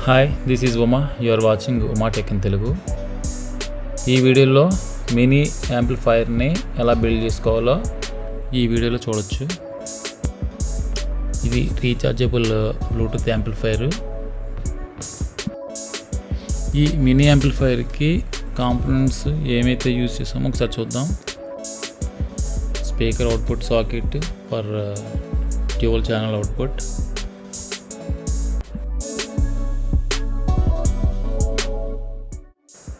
Hi, this is Uma. You are watching Uma tech in Telugu. ఈ వీడియోలో mini యాంప్లిఫైర్ని ఎలా బిల్డ్ చేసుకోవాలో ఈ వీడియోలో చూడొచ్చు. ఇది రీఛార్జబుల్ బ్లూటూత్ యాంప్లిఫైర్. ఈ మినీ యాంప్లిఫైర్కి కాంపోనెంట్స్ ఏమైతే యూజ్ చేసామో ఒకసారి చూద్దాం. Speaker output socket for dual channel output,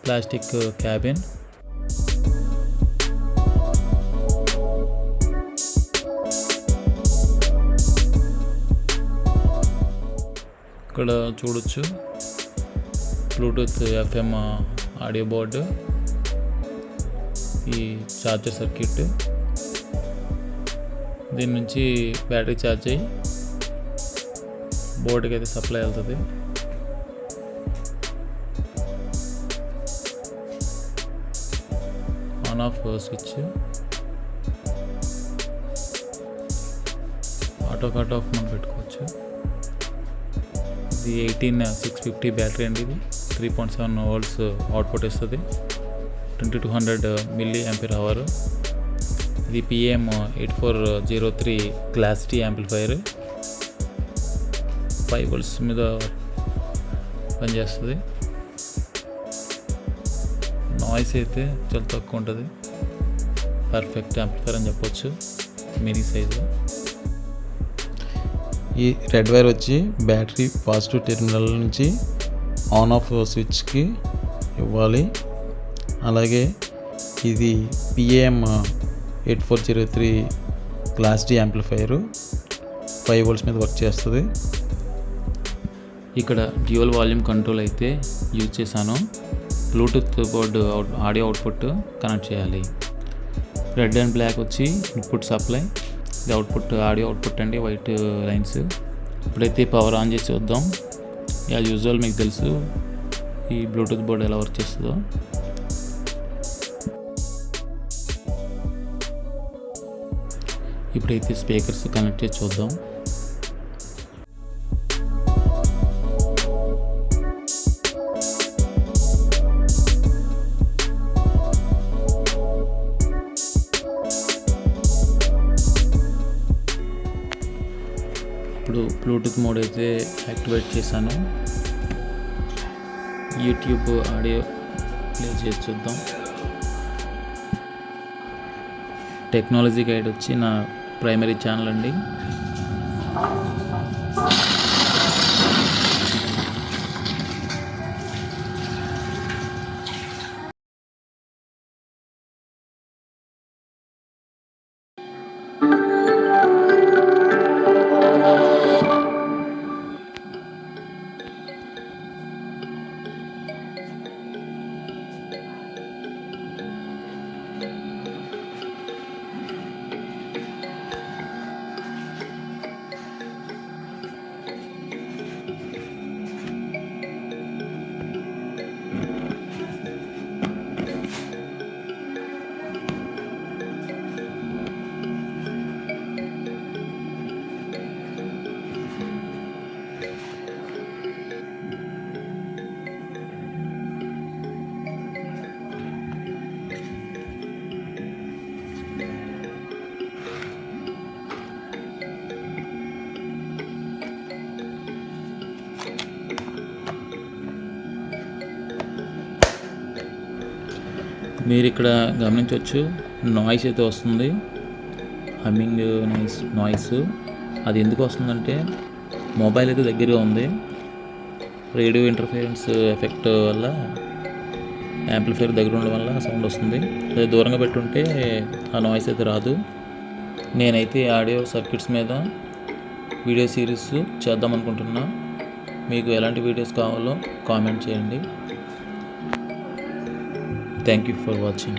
plastic cabin, ఇక్కడ చూడొచ్చు బ్లూటూత్ FM ఆడియో బోర్డు, ఈ ఛార్జర్ సర్క్యూట్, దీని నుంచి బ్యాటరీ ఛార్జ్ అయ్యి బోర్డుకి అయితే సప్లై అవుతుంది. On off switch, auto cut off మనం పెట్టుకోవచ్చు. ఇది 18650 బ్యాటరీ అండి. ఇది 3.7 volts అవుట్పుట్ ఇస్తుంది. 2200 mAh. ఇది PAM8403 class T amplifier. 5 volts మీద పనిచేస్తుంది. నాయిస్ అయితే చాలా తక్కువ ఉంటుంది. పర్ఫెక్ట్ యాంప్లిఫైర్ అని చెప్పొచ్చు, మినీ సైజు. ఈ రెడ్ వైర్ వచ్చి బ్యాటరీ పాజిటివ్ టెర్మినల్ నుంచి ఆన్ ఆఫ్ స్విచ్కి ఇవ్వాలి. అలాగే ఇది PAM8403 class T amplifier 5 volts మీద వర్క్ చేస్తుంది. ఇక్కడ డ్యూయల్ వాల్యూమ్ కంట్రోల్ అయితే యూజ్ చేశాను. Bluetooth board audio output connect చేయాలి. రెడ్ అండ్ బ్లాక్ వచ్చి ఇన్పుట్ సప్లై, ఇది అవుట్పుట్ ఆడియో అవుట్పుట్ అండి, వైట్ లైన్స్. ఇప్పుడైతే పవర్ ఆన్ చేసి చూద్దాం. యాజ్ యూజువల్ మీకు తెలుసు ఈ బ్లూటూత్ బోర్డు ఎలా వర్క్ చేస్తుందో. ఇప్పుడైతే స్పీకర్స్ కనెక్ట్ చేసి చూద్దాం. ఇప్పుడు బ్లూటూత్ మోడ్ అయితే యాక్టివేట్ చేశాను. యూట్యూబ్ ఆడియో ప్లే చేసి చూద్దాం. టెక్నాలజీ గైడ్ వచ్చి నా ప్రైమరీ ఛానల్ అండి. మీరు ఇక్కడ గమనించవచ్చు, నాయిస్ అయితే వస్తుంది, హమ్మింగ్ నాయిస్. అది ఎందుకు వస్తుందంటే మొబైల్ అయితే దగ్గరగా ఉంది. రేడియో ఇంటర్ఫిరెన్స్ ఎఫెక్ట్ వల్ల యాంప్లిఫైర్ దగ్గర ఉండడం వల్ల సౌండ్ వస్తుంది. అది దూరంగా పెట్టుంటే ఆ నాయిస్ అయితే రాదు. నేనైతే ఆడియో సర్క్యూట్స్ మీద వీడియో సిరీస్ చేద్దాం అనుకుంటున్నా. మీకు ఎలాంటి వీడియోస్ కావాలో కామెంట్ చేయండి. Thank you for watching.